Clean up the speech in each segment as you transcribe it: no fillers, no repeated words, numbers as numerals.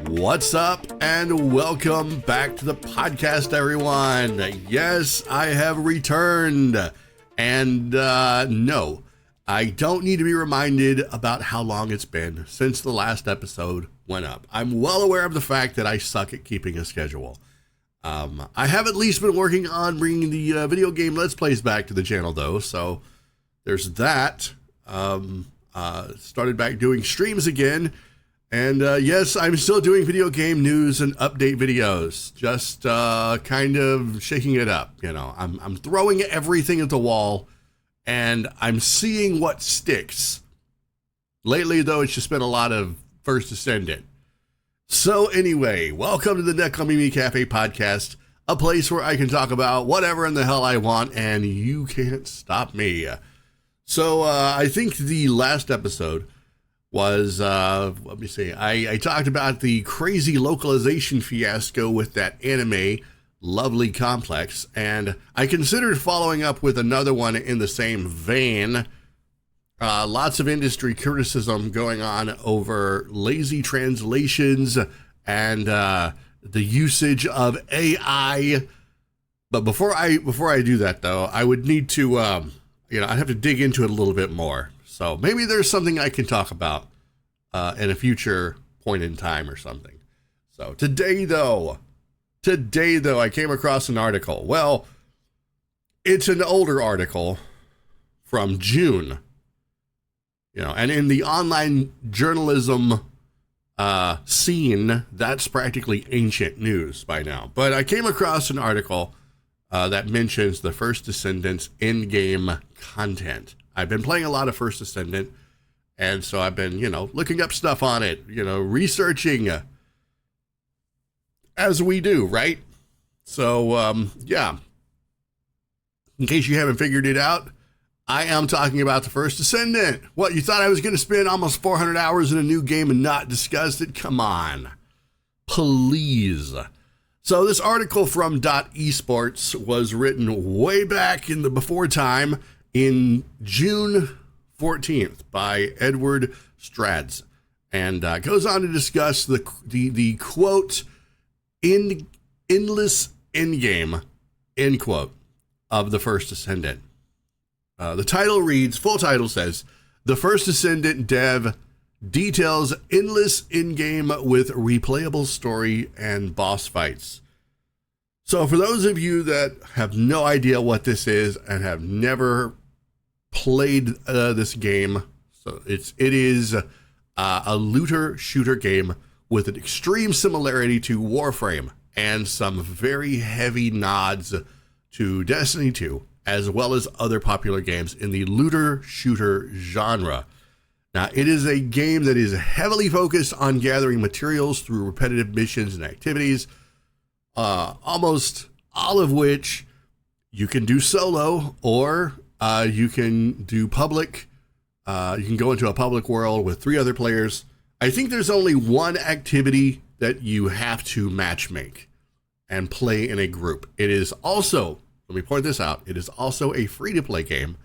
What's up and welcome back to the podcast, everyone. Yes, I have returned. And no, I don't need to be reminded about how long it's been since the last episode went up. I'm well aware of the fact that I suck at keeping a schedule. I have at least been working on bringing the video game Let's Plays back to the channel, though. So there's that. Started back doing streams again. And yes, I'm still doing video game news and update videos, just kind of shaking it up. You know, I'm throwing everything at the wall and I'm seeing what sticks. Lately, though, it's just been a lot of First Ascendant. So anyway, welcome to the Neko Cafe podcast, a place where I can talk about whatever in the hell I want and you can't stop me. So I think the last episode was, let me see, I talked about the crazy localization fiasco with that anime, Lovely Complex, and I considered following up with another one in the same vein. Lots of industry criticism going on over lazy translations and the usage of AI. But before I do that, though, I would need to, I'd have to dig into it a little bit more. So maybe there's something I can talk about in a future point in time or something. So today though, I came across an article. Well, it's an older article from June, and in the online journalism scene, that's practically ancient news by now. But I came across an article that mentions the First Descendants in-game content. I've been playing a lot of First Descendant, and so I've been, looking up stuff on it, researching as we do, right? So, yeah. In case you haven't figured it out, I am talking about the First Descendant. What, you thought I was going to spend almost 400 hours in a new game and not discuss it? Come on. Please. So this article from .esports was written way back in the before time in June 14th by Edward Strads, and goes on to discuss the quote, endless endgame, end quote, of the First Descendant. The title reads, full title says, The First Descendant dev details endless endgame with replayable story and boss fights. So for those of you that have no idea what this is and have never played this game, so it is a looter shooter game with an extreme similarity to Warframe and some very heavy nods to Destiny 2, as well as other popular games in the looter shooter genre. Now, it is a game that is heavily focused on gathering materials through repetitive missions and activities, almost all of which you can do solo, or you can do public. You can go into a public world with 3 other players. I think there's only one activity that you have to matchmake and play in a group. It is also, let me point this out, it is also a free-to-play game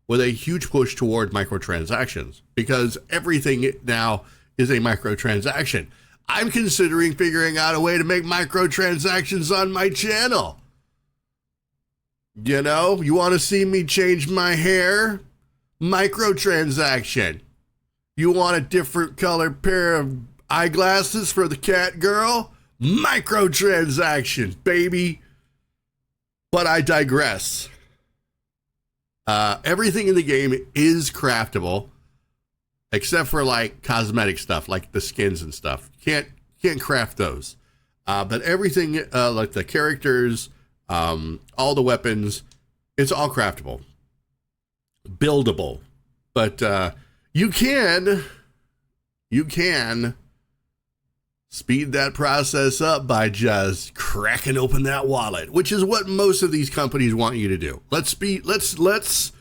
with a huge push toward microtransactions, because everything now is a microtransaction. I'm considering figuring out a way to make microtransactions on my channel. You want to see me change my hair? Microtransaction. You want a different colored pair of eyeglasses for the Catgirl? Microtransaction, baby. But I digress. Everything in the game is craftable, except for like cosmetic stuff, like the skins and stuff. Can't craft those. But everything, like the characters, all the weapons, it's all craftable, buildable. But you can speed that process up by just cracking open that wallet, which is what most of these companies want you to do. Let's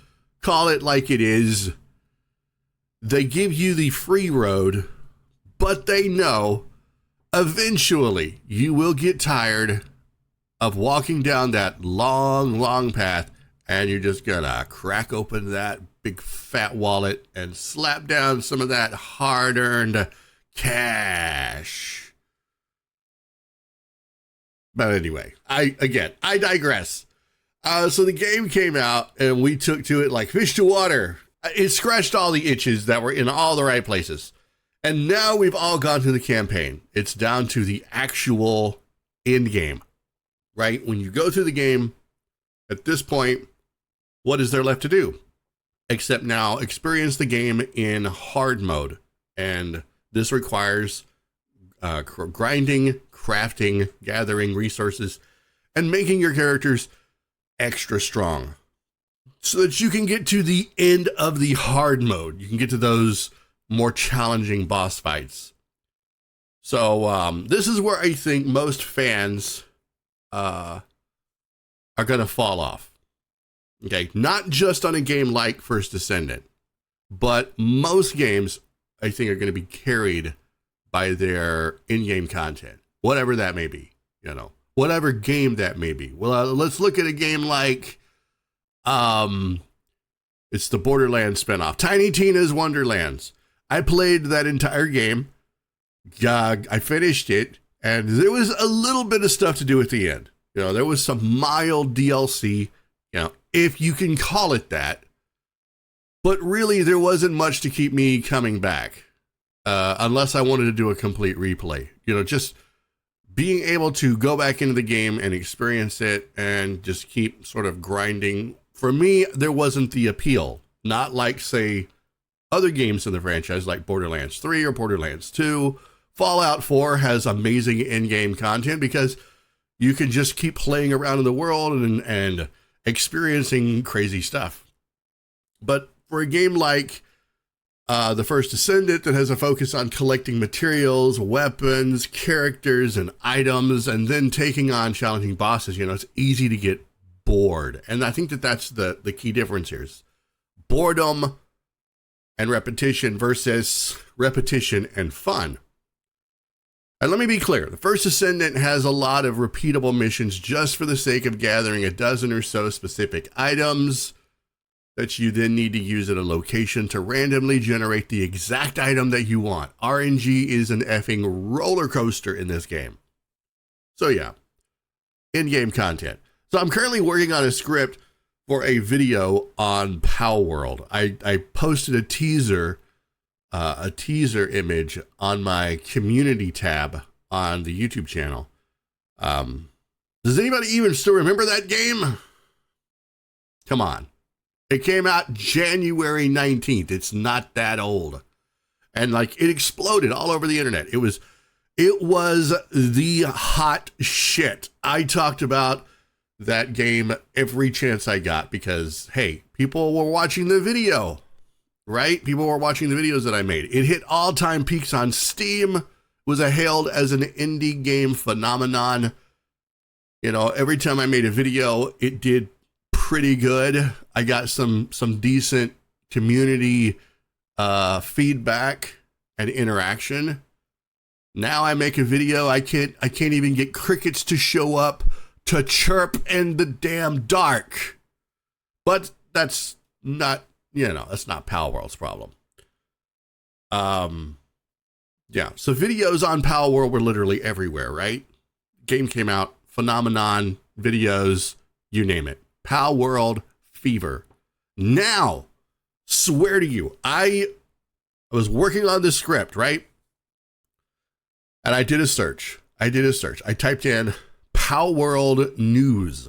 call it like it is. They give you the free road, but they know eventually you will get tired of walking down that long path, and you're just gonna crack open that big fat wallet and slap down some of that hard-earned cash. But anyway, I digress. So the game came out and we took to it like fish to water. It scratched all the itches that were in all the right places. And now we've all gone to the campaign. It's down to the actual end game, right? When you go through the game, at this point, what is there left to do? Except now experience the game in hard mode. And this requires grinding, crafting, gathering resources, and making your characters extra strong so that you can get to the end of the hard mode. You can get to those more challenging boss fights. So this is where I think most fans are going to fall off. Okay, not just on a game like First Descendant, but most games I think are going to be carried by their in-game content, whatever that may be, you know, whatever game that may be. Well, let's look at a game like, it's the Borderlands spinoff, Tiny Tina's Wonderlands. I played that entire game. I finished it, and there was a little bit of stuff to do at the end. You know, there was some mild DLC, you know, if you can call it that. But really, there wasn't much to keep me coming back, unless I wanted to do a complete replay. You know, just being able to go back into the game and experience it and just keep sort of grinding. For me, there wasn't the appeal. Not like, say, other games in the franchise like Borderlands 3 or Borderlands 2. Fallout 4 has amazing in-game content because you can just keep playing around in the world and experiencing crazy stuff. But for a game like the First Descendant that has a focus on collecting materials, weapons, characters, and items, and then taking on challenging bosses, you know, it's easy to get bored. And I think that that's the key difference here is boredom and repetition versus repetition and fun. And let me be clear, the First Descendant has a lot of repeatable missions just for the sake of gathering a dozen or so specific items that you then need to use at a location to randomly generate the exact item that you want. RNG is an effing roller coaster in this game. So yeah, in-game content. So I'm currently working on a script for a video on Pow World. I posted a teaser image on my community tab on the YouTube channel. Does anybody even still remember that game? Come on. It came out January 19th. It's not that old. And like it exploded all over the internet. It was the hot shit. I talked about that game every chance I got because, hey, people were watching the video, right? People were watching the videos that I made. It hit all-time peaks on Steam, was hailed as an indie game phenomenon. You know, every time I made a video, it did pretty good. I got some decent community feedback and interaction. Now I make a video, I can't even get crickets to show up to chirp in the damn dark. But that's not, you know, that's not Pow World's problem. Yeah, so videos on Pow World were literally everywhere, right? Game came out, phenomenon, videos, you name it. Pow World fever. Now, swear to you, I was working on this script, right? And I did a search. I typed in Pow World news.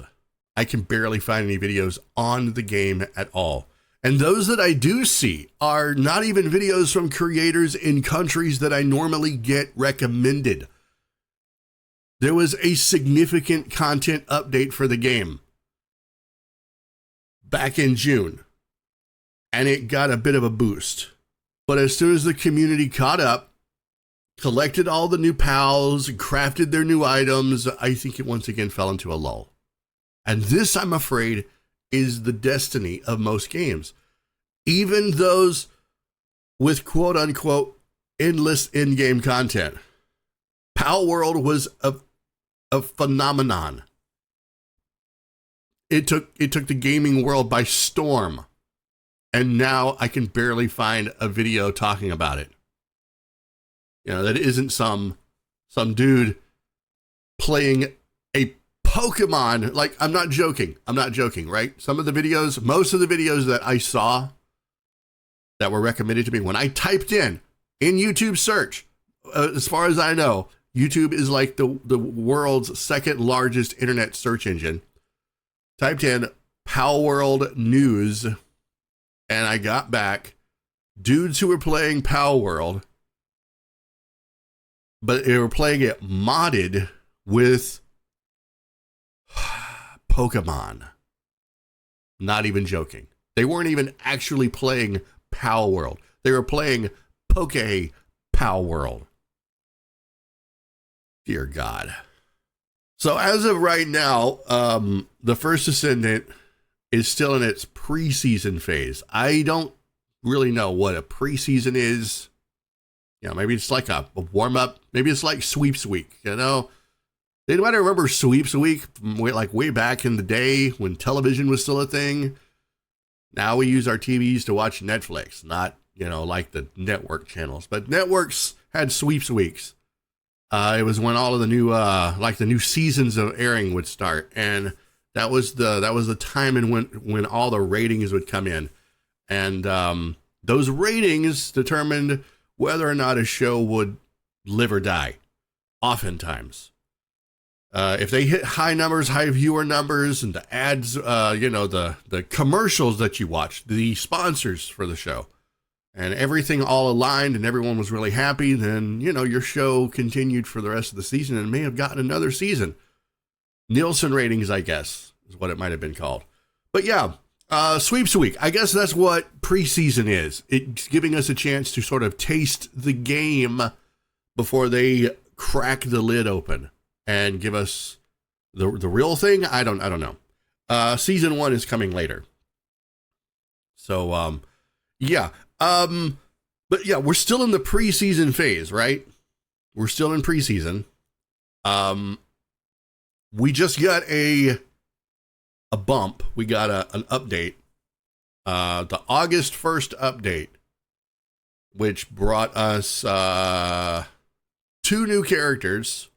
I can barely find any videos on the game at all. And those that I do see are not even videos from creators in countries that I normally get recommended. There was a significant content update for the game back in June, and it got a bit of a boost. But as soon as the community caught up, collected all the new pals, crafted their new items, I think it once again fell into a lull. And this, I'm afraid, is the destiny of most games. Even those with quote-unquote endless in-game content. Pow World was a phenomenon. It took the gaming world by storm. And now I can barely find a video talking about it. You know, that isn't some dude playing a Pokemon, like, I'm not joking, right? Most of the videos that I saw that were recommended to me, when I typed in YouTube search, as far as I know, YouTube is like the world's second largest internet search engine. Typed in Power World News, and I got back dudes who were playing Power World, but they were playing it modded with Pokemon. Not even joking. They weren't even actually playing Power World. They were playing Power World. Dear God. So as of right now, the First Ascendant is still in its preseason phase. I don't really know what a preseason is. You know, maybe it's like a warm-up. Maybe it's like Sweeps Week, you know? Anybody remember Sweeps Week from way back in the day when television was still a thing? Now we use our TVs to watch Netflix, not, you know, like the network channels. But networks had Sweeps Weeks. It was when all of the new, the new seasons of airing would start. And that was the time and when all the ratings would come in. And those ratings determined whether or not a show would live or die, oftentimes. If they hit high numbers, high viewer numbers, and the ads, the commercials that you watch, the sponsors for the show, and everything all aligned and everyone was really happy, then, you know, your show continued for the rest of the season and may have gotten another season. Nielsen ratings, I guess, is what it might have been called. But yeah, Sweeps Week, I guess that's what preseason is. It's giving us a chance to sort of taste the game before they crack the lid open and give us the real thing. I don't know. Season 1 is coming later. So, yeah. But yeah, we're still in the preseason phase, right? We're still in preseason. We just got a bump. We got an update. The August 1st update, which brought us 2 new characters.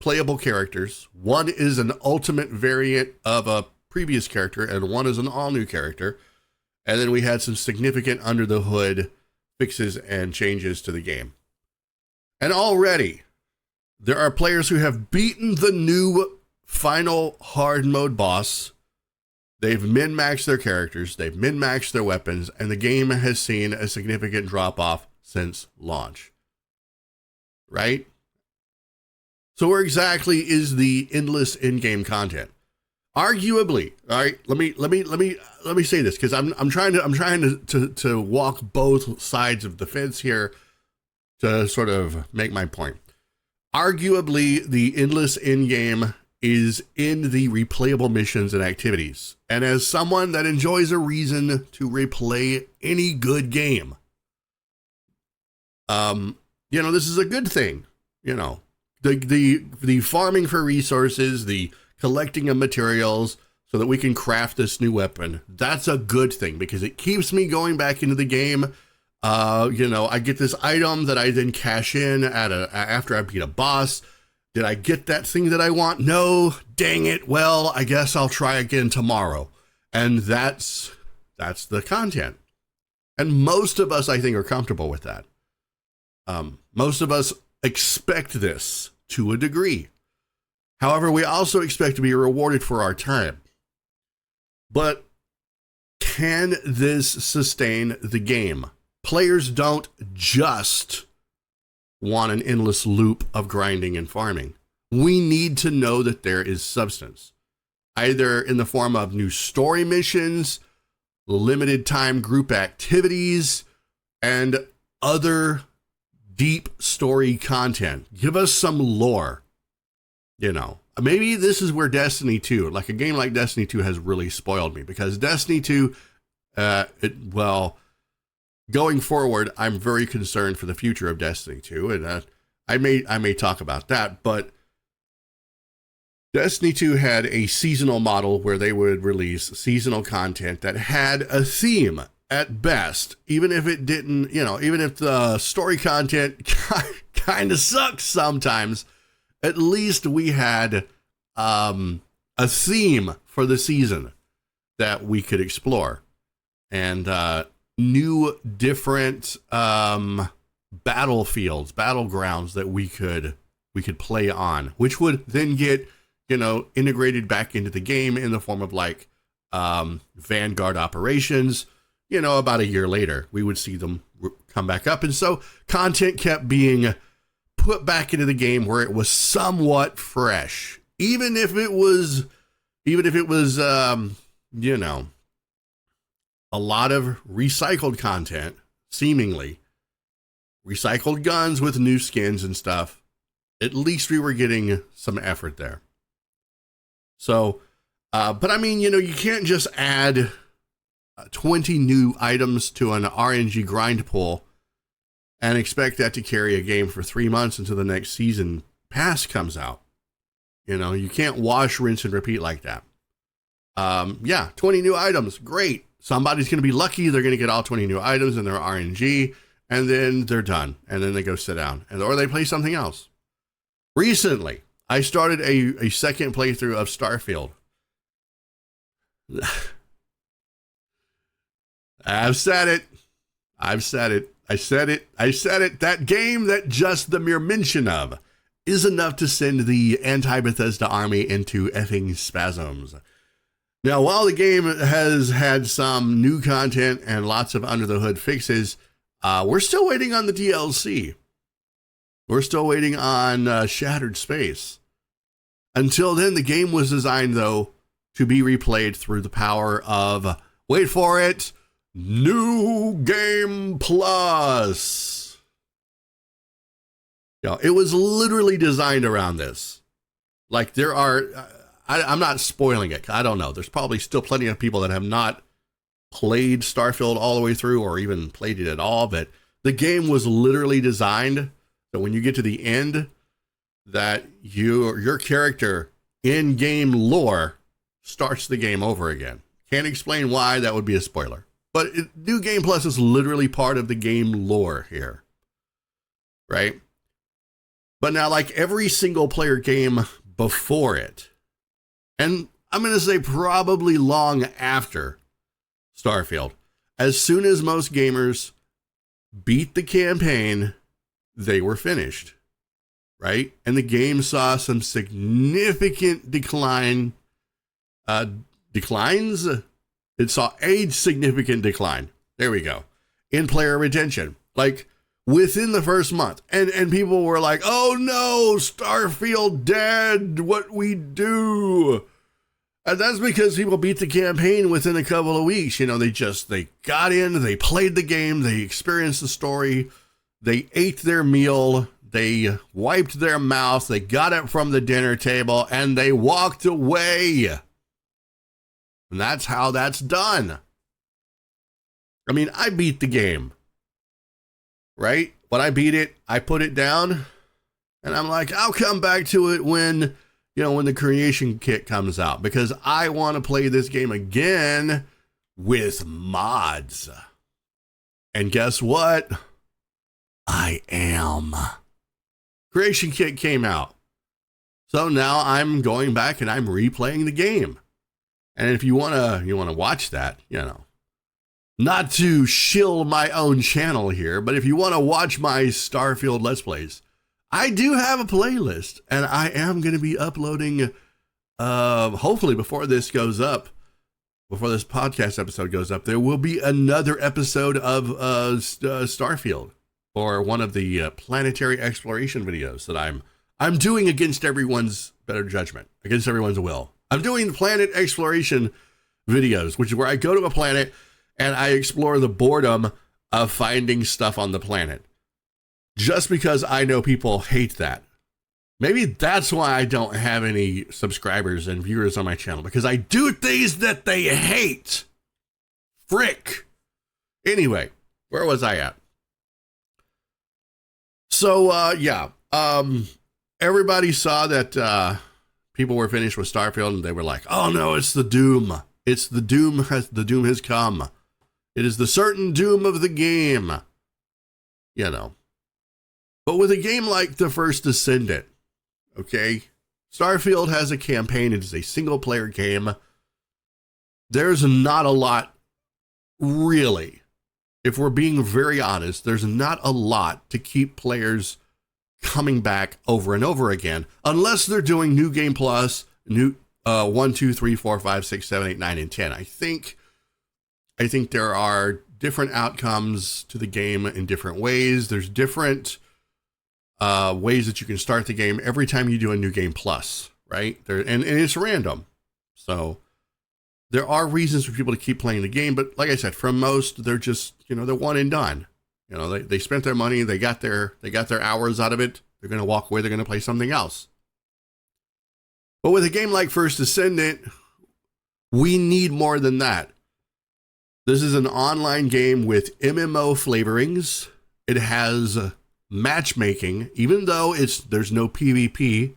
Playable characters. One is an ultimate variant of a previous character, and one is an all-new character. And then we had some significant under-the-hood fixes and changes to the game. And already, there are players who have beaten the new final hard mode boss. They've min-maxed their characters, they've min-maxed their weapons, and the game has seen a significant drop-off since launch. Right? So where exactly is the endless in-game content? Arguably, all right. Let me say this, because I'm trying to walk both sides of the fence here to sort of make my point. Arguably, the endless in-game is in the replayable missions and activities. And as someone that enjoys a reason to replay any good game, this is a good thing, you know. The farming for resources, the collecting of materials so that we can craft this new weapon, that's a good thing because it keeps me going back into the game. I get this item that I then cash in after I beat a boss. Did I get that thing that I want? No, dang it. Well, I guess I'll try again tomorrow. And that's the content. And most of us, I think, are comfortable with that. Most of us expect this to a degree. However, we also expect to be rewarded for our time. But can this sustain the game? Players don't just want an endless loop of grinding and farming. We need to know that there is substance, either in the form of new story missions, limited time group activities, and other deep story content. Give us some lore. You know, maybe this is where Destiny 2, like a game like Destiny 2 has really spoiled me, because Destiny 2, going forward, I'm very concerned for the future of Destiny 2, and I may talk about that, but Destiny 2 had a seasonal model where they would release seasonal content that had a theme at best, even if it didn't, even if the story content kind of sucks sometimes. At least we had a theme for the season that we could explore, and new different battlefields, battlegrounds that we could play on, which would then get, integrated back into the game in the form of like Vanguard operations. About a year later, we would see them come back up. And so content kept being put back into the game where it was somewhat fresh, even if it was, a lot of recycled content, seemingly recycled guns with new skins and stuff. At least we were getting some effort there. So, but I mean, you can't just add 20 new items to an RNG grind pool and expect that to carry a game for 3 months until the next season pass comes out. You can't wash, rinse, and repeat like that. 20 new items, great. Somebody's going to be lucky. They're going to get all 20 new items in their RNG, and then they're done. And then they go sit down, or they play something else. Recently, I started a second playthrough of Starfield. I've said it. I said it. That game that just the mere mention of is enough to send the anti-Bethesda army into effing spasms. Now, while the game has had some new content and lots of under-the-hood fixes, we're still waiting on the DLC. We're still waiting on Shattered Space. Until then, the game was designed, though, to be replayed through the power of, wait for it, New Game Plus. It was literally designed around this. Like, there are... I'm not spoiling it. I don't know. There's probably still plenty of people that have not played Starfield all the way through or even played it at all, but the game was literally designed that when you get to the end, that your character in game lore starts the game over again. Can't explain why. That would be a spoiler. But New Game Plus is literally part of the game lore here, right? But now, like every single player game before it, and I'm going to say probably long after Starfield, as soon as most gamers beat the campaign, they were finished, right? And the game saw some significant declines. It saw a significant decline. There we go. In player retention, like within the first month. And people were like, oh no, Starfield dead, what we do? And that's because people beat the campaign within a couple of weeks. They got in, they played the game, they experienced the story, they ate their meal, they wiped their mouth, they got up from the dinner table, and they walked away. And that's how that's done. I mean, I beat the game, right? When I beat it, I put it down, and I'm like, I'll come back to it when the creation kit comes out, because I want to play this game again with mods. And guess what? I am. Creation kit came out. So now I'm going back and I'm replaying the game. And if you want to watch that, not to shill my own channel here, but if you want to watch my Starfield Let's Plays, I do have a playlist, and I am going to be uploading, hopefully before this goes up, before this podcast episode goes up, there will be another episode of Starfield, or one of the planetary exploration videos that I'm doing against everyone's better judgment, against everyone's will. I'm doing planet exploration videos, which is where I go to a planet and I explore the boredom of finding stuff on the planet. Just because I know people hate that. Maybe that's why I don't have any subscribers and viewers on my channel, because I do things that they hate. Frick. Anyway, where was I at? So, everybody saw that people were finished with Starfield, and they were like, oh no, it's the doom. It's the doom. The doom has come. It is the certain doom of the game. But with a game like The First Descendant, okay, Starfield has a campaign. It is a single-player game. There's not a lot, really. If we're being very honest, there's not a lot to keep players coming back over and over again, unless they're doing New Game Plus, new 1, 2, 3, 4, 5, 6, 7, 8, 9, and 10. I think there are different outcomes to the game in different ways. There's different ways that you can start the game every time you do a New Game Plus, right? And it's random. So there are reasons for people to keep playing the game, but like I said, for most, they're just, they're one and done. They spent their money, they got their hours out of it. They're going to walk away, they're going to play something else. But with a game like First Ascendant, we need more than that. This is an online game with MMO flavorings. It has matchmaking, even though there's no PvP,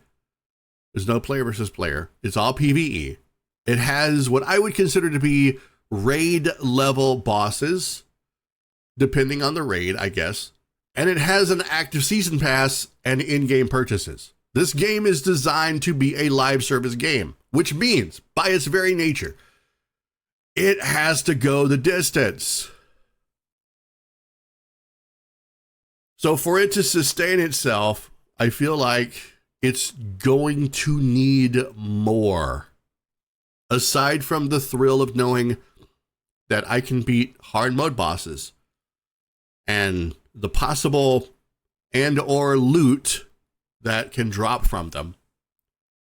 there's no player versus player. It's all PvE. It has what I would consider to be raid level bosses, depending on the raid, I guess. And it has an active season pass and in-game purchases. This game is designed to be a live service game, which means, by its very nature, it has to go the distance. So for it to sustain itself, I feel like it's going to need more. Aside from the thrill of knowing that I can beat hard mode bosses and the possible and or loot that can drop from them,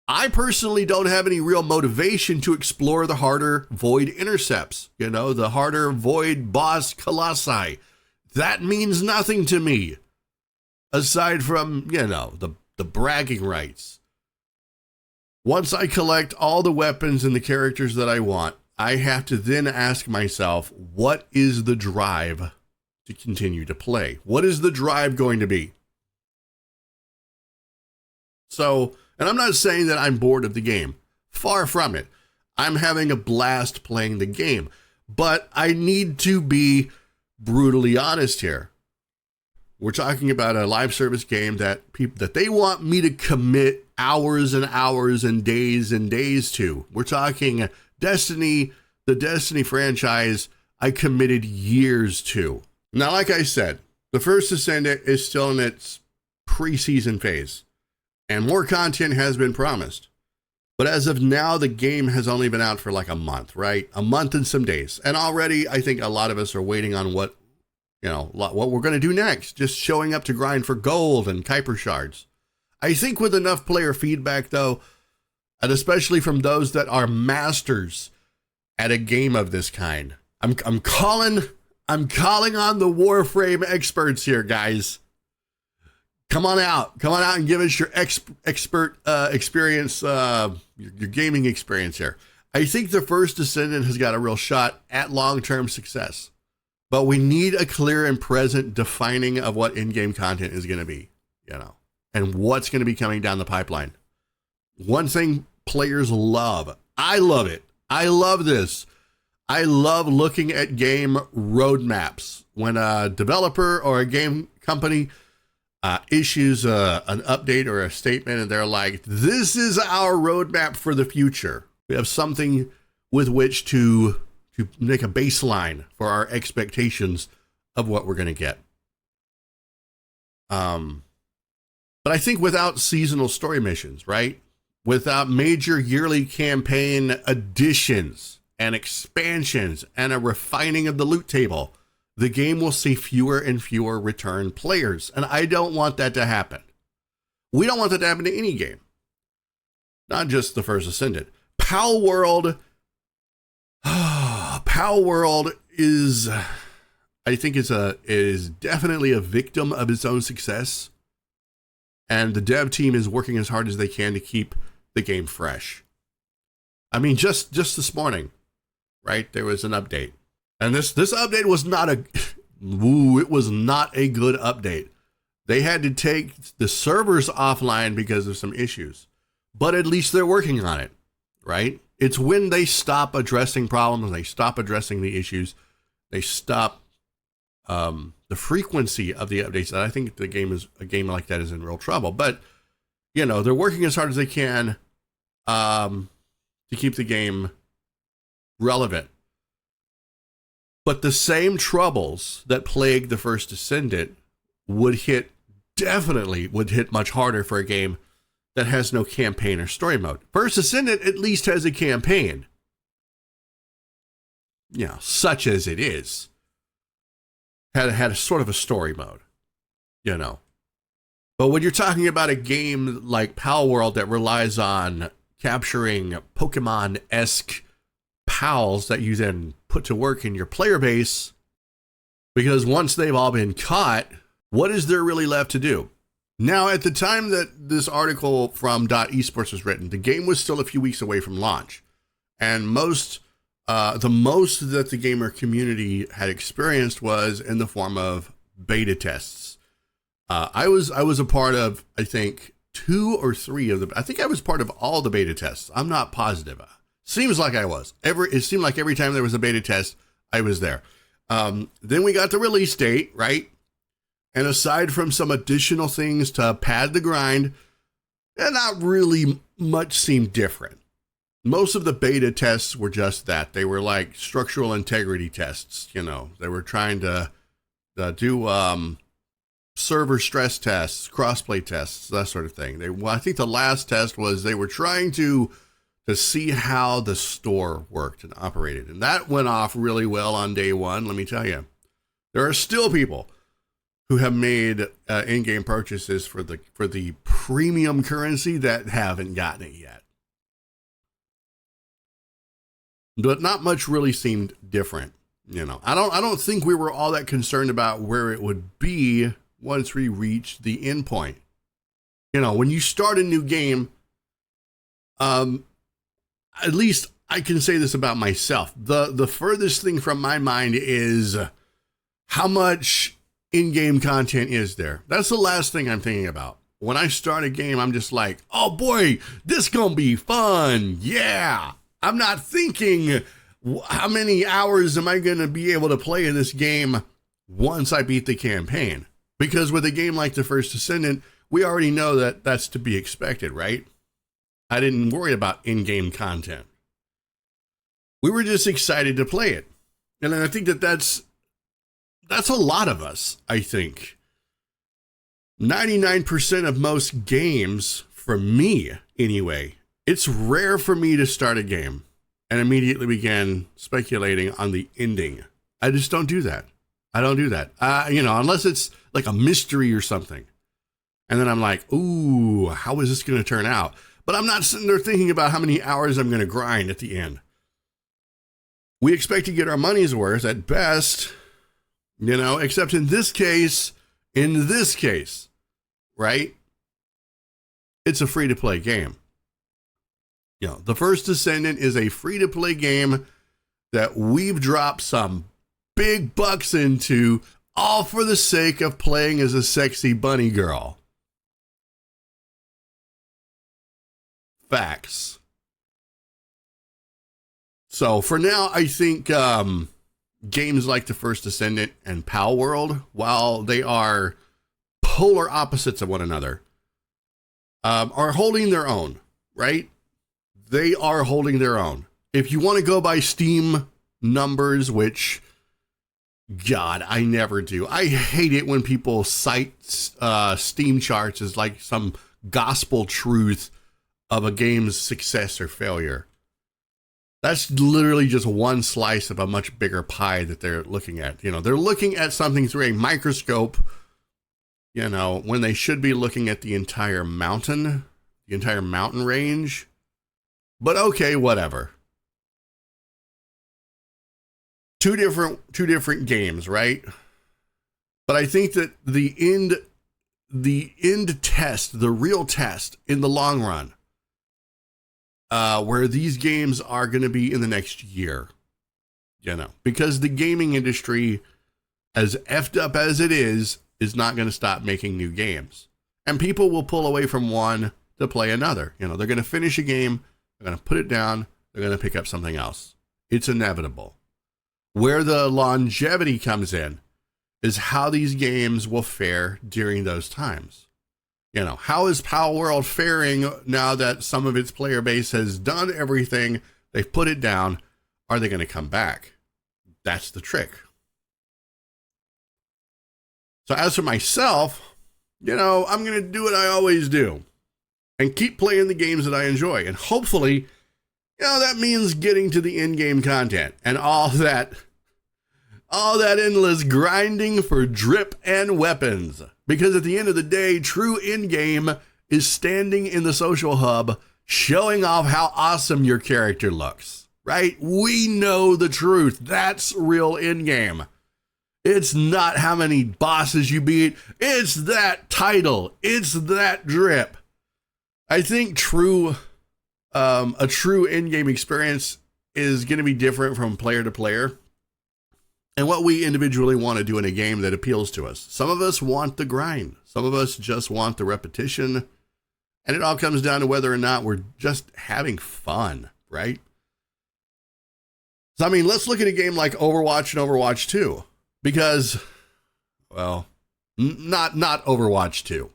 I personally don't have any real motivation to explore the harder void intercepts, the harder void boss colossi. That means nothing to me, aside from, the bragging rights. Once I collect all the weapons and the characters that I want, I have to then ask myself, what is the drive to continue to play? What is the drive going to be? So, and I'm not saying that I'm bored of the game. Far from it. I'm having a blast playing the game. But I need to be brutally honest here. We're talking about a live service game that they want me to commit hours and hours and days to. We're talking Destiny, the Destiny franchise, I committed years to. Now, like I said, the First Ascendant is still in its preseason phase, and more content has been promised. But as of now, the game has only been out for like a month, right? A month and some days. And already, I think a lot of us are waiting on what we're going to do next, just showing up to grind for gold and Kuiper shards. I think with enough player feedback, though, and especially from those that are masters at a game of this kind, I'm calling on the Warframe experts here, guys. Come on out and give us your expert experience, your gaming experience here. I think the First Ascendant has got a real shot at long-term success. But we need a clear and present defining of what in-game content is going to be, and what's going to be coming down the pipeline. One thing players love. I love it. I love this. I love looking at game roadmaps. When a developer or a game company issues an update or a statement and they're like, this is our roadmap for the future. We have something with which to make a baseline for our expectations of what we're going to get. But I think without seasonal story missions, right? Without major yearly campaign additions and expansions and a refining of the loot table, the game will see fewer and fewer return players. And I don't want that to happen. We don't want that to happen to any game. Not just the First Ascendant. Pal World is, I think is definitely a victim of its own success. And the dev team is working as hard as they can to keep the game fresh. I mean, just this morning, right? There was an update. And this update was not it was not a good update. They had to take the servers offline because of some issues. But at least they're working on it, right? It's when they stop addressing problems, they stop addressing the issues, they stop the frequency of the updates, that I think a game like that is in real trouble. But, you know, they're working as hard as they can to keep the game relevant. But the same troubles that plagued the first Descendant definitely would hit much harder for a game that has no campaign or story mode. First Descendant at least has a campaign. You know, such as it is. Had a sort of a story mode, you know. But when you're talking about a game like Pal World that relies on capturing Pokemon-esque pals that you then put to work in your player base, because once they've all been caught, what is there really left to do? Now, at the time that this article from .esports was written, the game was still a few weeks away from launch. And the most that the gamer community had experienced was in the form of beta tests. I was a part of, I think, 2 or 3 of I think I was part of all the beta tests. I'm not positive. Seems like I was. It seemed like every time there was a beta test, I was there. Then we got the release date, right? And aside from some additional things to pad the grind, not really much seemed different. Most of the beta tests were just that. They were like structural integrity tests, you know. They were trying to do server stress tests, crossplay tests, that sort of thing. I think the last test was they were trying to see how the store worked and operated. And that went off really well on day one, let me tell you. There are still people who have made in-game purchases for the premium currency that haven't gotten it yet. But not much really seemed different, you know. I don't think we were all that concerned about where it would be once we reached the end point. You know, when you start a new game, at least I can say this about myself. The furthest thing from my mind is how much in-game content is there. That's the last thing I'm thinking about. When I start a game, I'm just like, oh boy, this gonna be fun. Yeah. I'm not thinking how many hours am I going to be able to play in this game once I beat the campaign. Because with a game like The First Descendant, we already know that that's to be expected, right? I didn't worry about in-game content. We were just excited to play it. And I think that's a lot of us, I think. 99% of most games, for me anyway, it's rare for me to start a game and immediately begin speculating on the ending. I just don't do that. I don't do that. You know, unless it's like a mystery or something. And then I'm like, ooh, how is this going to turn out? But I'm not sitting there thinking about how many hours I'm going to grind at the end. We expect to get our money's worth at best, you know, except in this case, right? It's a free-to-play game. You know, The First Descendant is a free-to-play game that we've dropped some big bucks into, all for the sake of playing as a sexy bunny girl. Facts. So for now, I think games like The First Descendant and Pal World, while they are polar opposites of one another, are holding their own, right? They are holding their own. If you want to go by Steam numbers, which, God, I never do. I hate it when people cite Steam charts as like some gospel truth of a game's success or failure. That's literally just one slice of a much bigger pie that they're looking at. You know, they're looking at something through a microscope, you know, when they should be looking at the entire mountain range. But okay, whatever. Two different games, right? But I think that the end test, the real test in the long run, where these games are going to be in the next year, you know, because the gaming industry, as effed up as it is not going to stop making new games. And people will pull away from one to play another. You know, they're going to finish a game, they're going to put it down, they're going to pick up something else. It's inevitable. Where the longevity comes in is how these games will fare during those times. You know, how is Power World faring now that some of its player base has done everything? They've put it down. Are they going to come back? That's the trick. So as for myself, you know, I'm going to do what I always do and keep playing the games that I enjoy. And hopefully, you know, that means getting to the in-game content and all that endless grinding for drip and weapons. Because at the end of the day, true in-game is standing in the social hub, showing off how awesome your character looks, right? We know the truth. That's real in-game. It's not how many bosses you beat. It's that title. It's that drip. I think a true in-game experience is going to be different from player to player and what we individually want to do in a game that appeals to us. Some of us want the grind. Some of us just want the repetition. And it all comes down to whether or not we're just having fun, right? So, I mean, let's look at a game like Overwatch and Overwatch 2. Because, well, not Overwatch 2.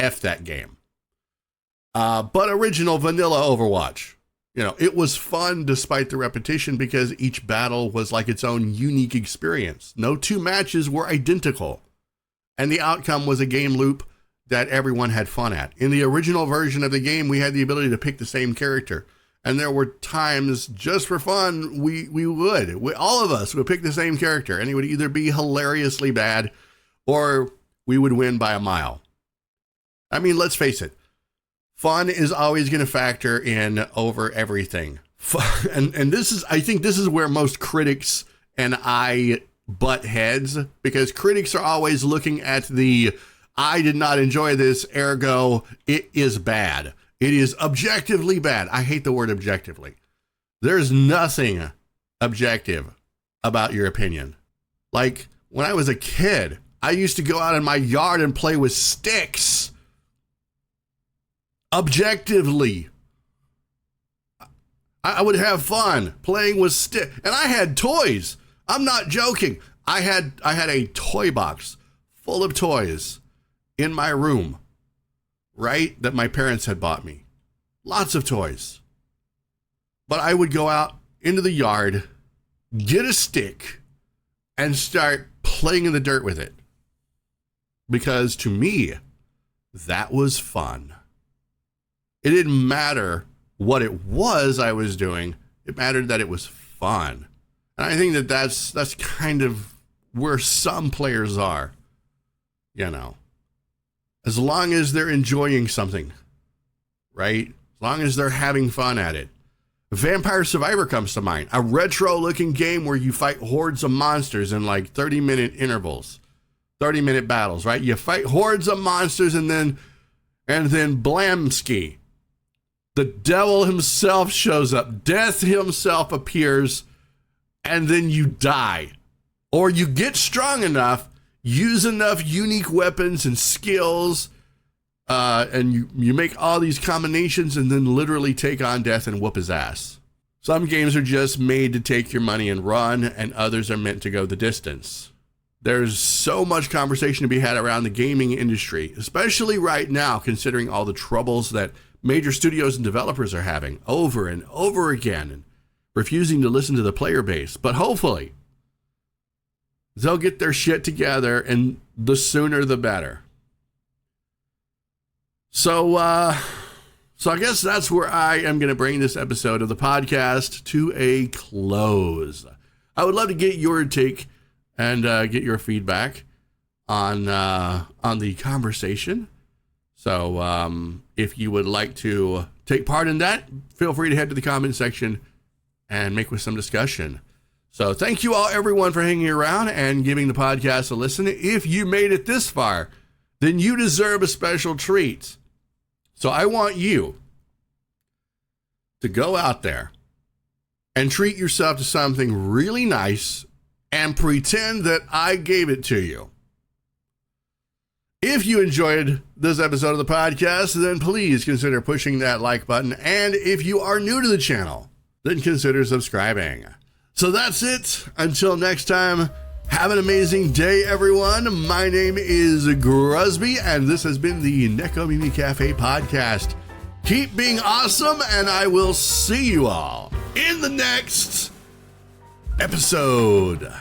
F that game. But original vanilla Overwatch. You know, it was fun despite the repetition because each battle was like its own unique experience. No two matches were identical. And the outcome was a game loop that everyone had fun at. In the original version of the game, we had the ability to pick the same character. And there were times just for fun, all of us would pick the same character. And it would either be hilariously bad or we would win by a mile. I mean, let's face it. Fun is always going to factor in over everything. And I think this is where most critics and I butt heads, because critics are always looking at I did not enjoy this, ergo, it is bad. It is objectively bad. I hate the word objectively. There's nothing objective about your opinion. Like when I was a kid, I used to go out in my yard and play with sticks. Objectively, I would have fun playing with sticks, and I had toys. I'm not joking. I had a toy box full of toys in my room, right? That my parents had bought me. Lots of toys. But I would go out into the yard, get a stick, and start playing in the dirt with it. Because to me, that was fun. It didn't matter what it was I was doing. It mattered that it was fun. And I think that's kind of where some players are, you know. As long as they're enjoying something, right? As long as they're having fun at it. Vampire Survivor comes to mind. A retro-looking game where you fight hordes of monsters in like 30-minute intervals. 30-minute battles, right? You fight hordes of monsters and then blamski. The devil himself shows up. Death himself appears, and then you die. Or you get strong enough, use enough unique weapons and skills, and you make all these combinations and then literally take on death and whoop his ass. Some games are just made to take your money and run, and others are meant to go the distance. There's so much conversation to be had around the gaming industry, especially right now, considering all the troubles that major studios and developers are having over and over again and refusing to listen to the player base. But hopefully, they'll get their shit together, and the sooner the better. So I guess that's where I am going to bring this episode of the podcast to a close. I would love to get your take and get your feedback on the conversation. So if you would like to take part in that, feel free to head to the comment section and make with some discussion. So thank you all, everyone, for hanging around and giving the podcast a listen. If you made it this far, then you deserve a special treat. So I want you to go out there and treat yourself to something really nice and pretend that I gave it to you. If you enjoyed this episode of the podcast, then please consider pushing that like button. And if you are new to the channel, then consider subscribing. So that's it. Until next time, Have an amazing day, everyone. My name is Gruzbee, and this has been the Neko Mimi Cafe podcast. Keep being awesome, and I will see you all in the next episode.